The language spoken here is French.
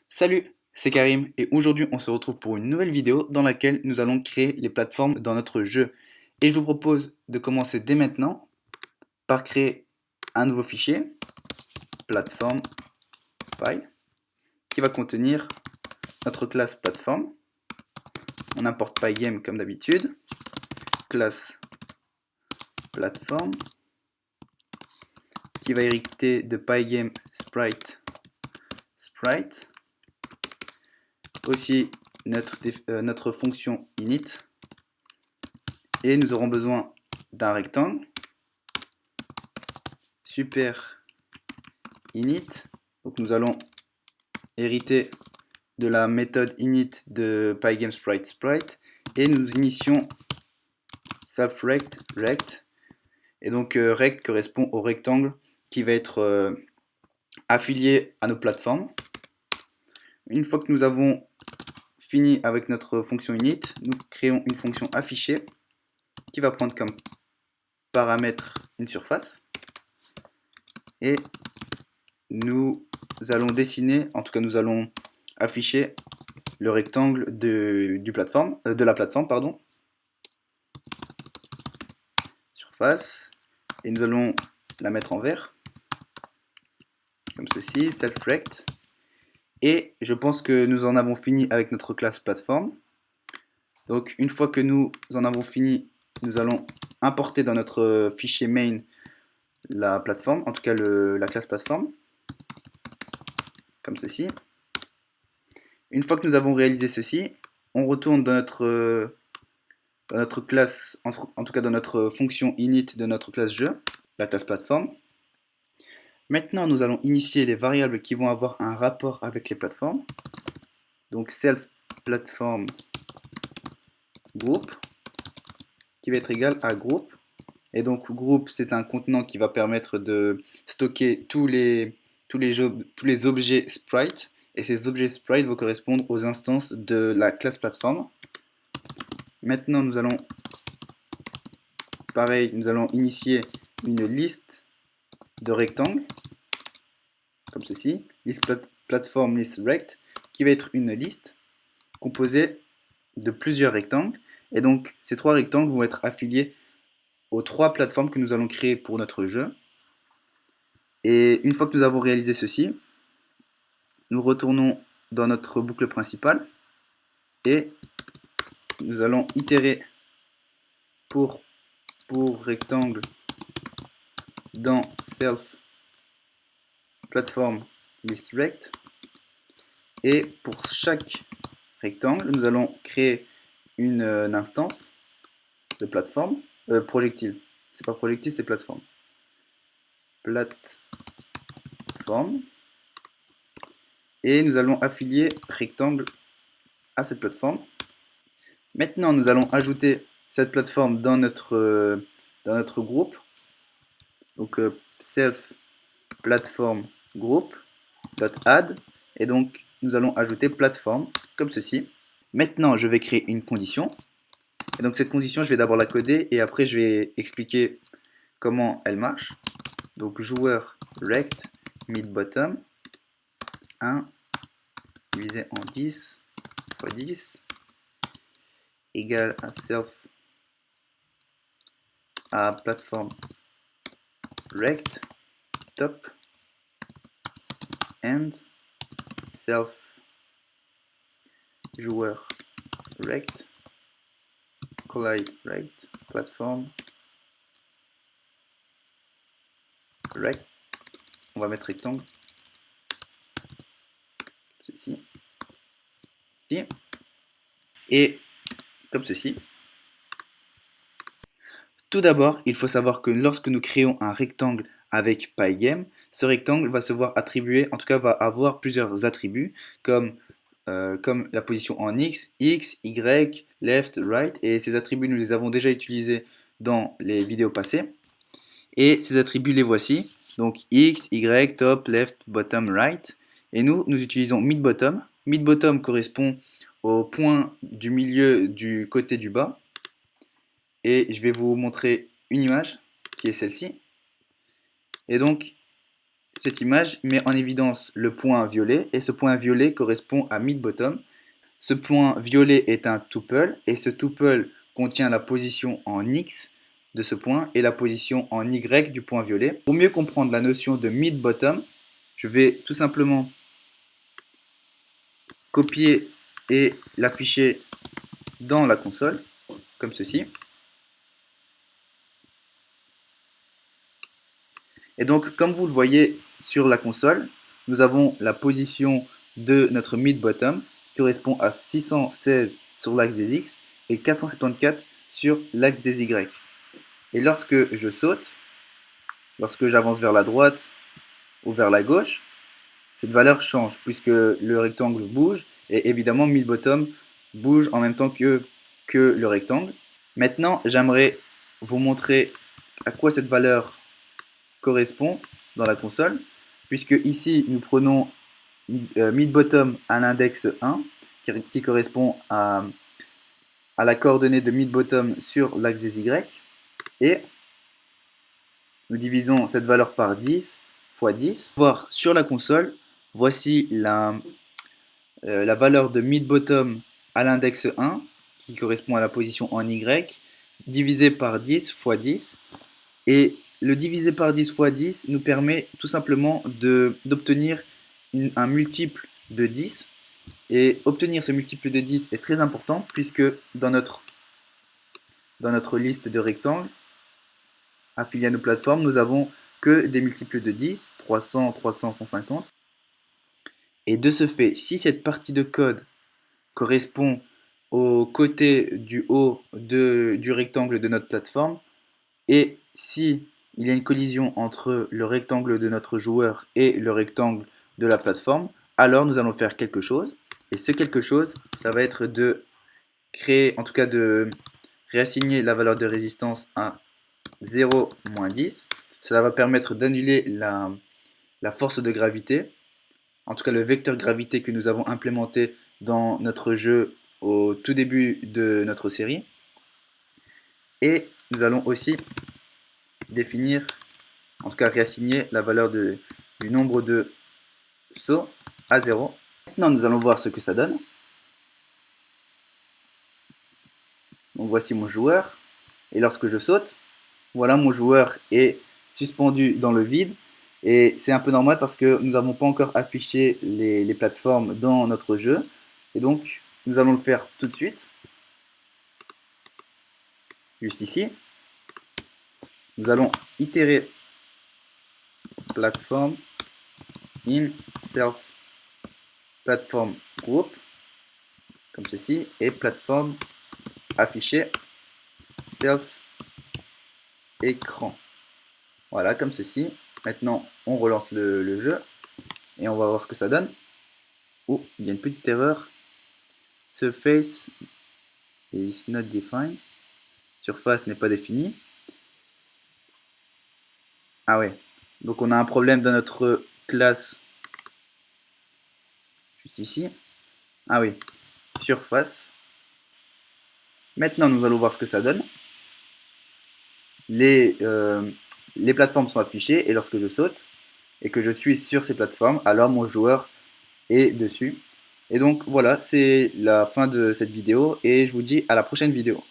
Salut, c'est Karim et aujourd'hui on se retrouve pour une nouvelle vidéo dans laquelle nous allons créer les plateformes dans notre jeu. Et je vous propose de commencer dès maintenant par créer un nouveau fichier, plateforme file, qui va contenir notre classe plateforme. On importe pygame comme d'habitude, classe plateforme, qui va hériter de pygame sprite, aussi notre fonction init, et nous aurons besoin d'un rectangle, super init. Donc nous allons hériter de la méthode init de PyGameSprite et nous initions self-rect rect. Et donc rect correspond au rectangle qui va être affilié à nos plateformes. Une fois que nous avons fini avec notre fonction init, nous créons une fonction affichée qui va prendre comme paramètre une surface et nous allons dessiner, en tout cas nous allons afficher le rectangle de la plateforme, pardon, surface, et nous allons la mettre en vert, comme ceci, self-rect, et je pense que nous en avons fini avec notre classe plateforme. Donc une fois que nous en avons fini, nous allons importer dans notre fichier main la plateforme, en tout cas la classe plateforme, comme ceci. Une fois que nous avons réalisé ceci, on retourne dans notre classe, en tout cas dans notre fonction init de notre classe jeu, la classe plateforme. Maintenant, nous allons initier les variables qui vont avoir un rapport avec les plateformes. Donc self platform group qui va être égal à group. Et donc group, c'est un contenant qui va permettre de stocker tous les objets sprite. Et ces objets sprite vont correspondre aux instances de la classe plateforme. Maintenant, nous allons initier une liste de rectangles, comme ceci, list platform list rect, qui va être une liste composée de plusieurs rectangles. Et donc, ces trois rectangles vont être affiliés aux trois plateformes que nous allons créer pour notre jeu. Et une fois que nous avons réalisé ceci, nous retournons dans notre boucle principale et nous allons itérer pour rectangle dans self platform list rect, et pour chaque rectangle nous allons créer une instance de plateforme projectile, c'est pas projectile, c'est plateforme, et nous allons affilier rectangle à cette plateforme. Maintenant nous allons ajouter cette plateforme dans notre groupe, donc self platform group add, et donc nous allons ajouter plateforme comme ceci. Maintenant je vais créer une condition, et donc cette condition je vais d'abord la coder et après je vais expliquer comment elle marche. Donc joueur rect mid bottom 1 divisé en 10 fois 10 égale à self à plateforme rect top and self joueur rect collide rect plateforme rect, on va mettre rectangle, ceci, et comme ceci. Tout d'abord, il faut savoir que lorsque nous créons un rectangle avec Pygame, ce rectangle va se voir attribuer, en tout cas va avoir plusieurs attributs, comme la position en X, Y, left, right, et ces attributs nous les avons déjà utilisés dans les vidéos passées. Et ces attributs les voici, donc X, Y, top, left, bottom, right, et nous utilisons mid bottom. Mid bottom correspond au point du milieu du côté du bas, et je vais vous montrer une image qui est celle-ci. Et donc cette image met en évidence le point violet et ce point violet correspond à mid-bottom. Ce point violet est un tuple et ce tuple contient la position en X de ce point et la position en Y du point violet. Pour mieux comprendre la notion de mid-bottom, je vais tout simplement copier et l'afficher dans la console, comme ceci. Et donc, comme vous le voyez sur la console, nous avons la position de notre mid-bottom qui correspond à 616 sur l'axe des X et 474 sur l'axe des Y. Et lorsque je saute, lorsque j'avance vers la droite ou vers la gauche, cette valeur change puisque le rectangle bouge et évidemment mid-bottom bouge en même temps que le rectangle. Maintenant, j'aimerais vous montrer à quoi cette valeur correspond dans la console, puisque ici nous prenons mid-bottom à l'index 1 qui correspond à la coordonnée de mid-bottom sur l'axe des Y et nous divisons cette valeur par 10 fois 10. Voir sur la console, voici la valeur de mid-bottom à l'index 1 qui correspond à la position en Y divisé par 10 fois 10 et le diviser par 10 fois 10 nous permet tout simplement d'obtenir un multiple de 10 et obtenir ce multiple de 10 est très important puisque dans notre liste de rectangles affiliés à nos plateformes, nous avons que des multiples de 10, 300, 300, 150. Et de ce fait, si cette partie de code correspond au côté du haut du rectangle de notre plateforme, et si il y a une collision entre le rectangle de notre joueur et le rectangle de la plateforme, alors nous allons faire quelque chose. Et ce quelque chose, ça va être de créer, en tout cas de réassigner la valeur de résistance à 0, moins 10. Cela va permettre d'annuler la force de gravité, en tout cas le vecteur gravité que nous avons implémenté dans notre jeu au tout début de notre série. Et nous allons aussi définir, en tout cas réassigner la valeur du nombre de sauts à 0. Maintenant nous allons voir ce que ça donne. Donc voici mon joueur, et lorsque je saute, voilà mon joueur est suspendu dans le vide, et c'est un peu normal parce que nous n'avons pas encore affiché les plateformes dans notre jeu, et donc nous allons le faire tout de suite, juste ici. Nous allons itérer platform in self platform group, comme ceci, et platform affiché self écran. Voilà, comme ceci. Maintenant, on relance le jeu et on va voir ce que ça donne. Oh, il y a une petite erreur. Surface is not defined. Surface n'est pas définie. Ah ouais. Donc on a un problème dans notre classe. Juste ici. Ah oui. Surface. Maintenant, nous allons voir ce que ça donne. Les plateformes sont affichées et lorsque je saute et que je suis sur ces plateformes, alors mon joueur est dessus. Et donc voilà, c'est la fin de cette vidéo et je vous dis à la prochaine vidéo.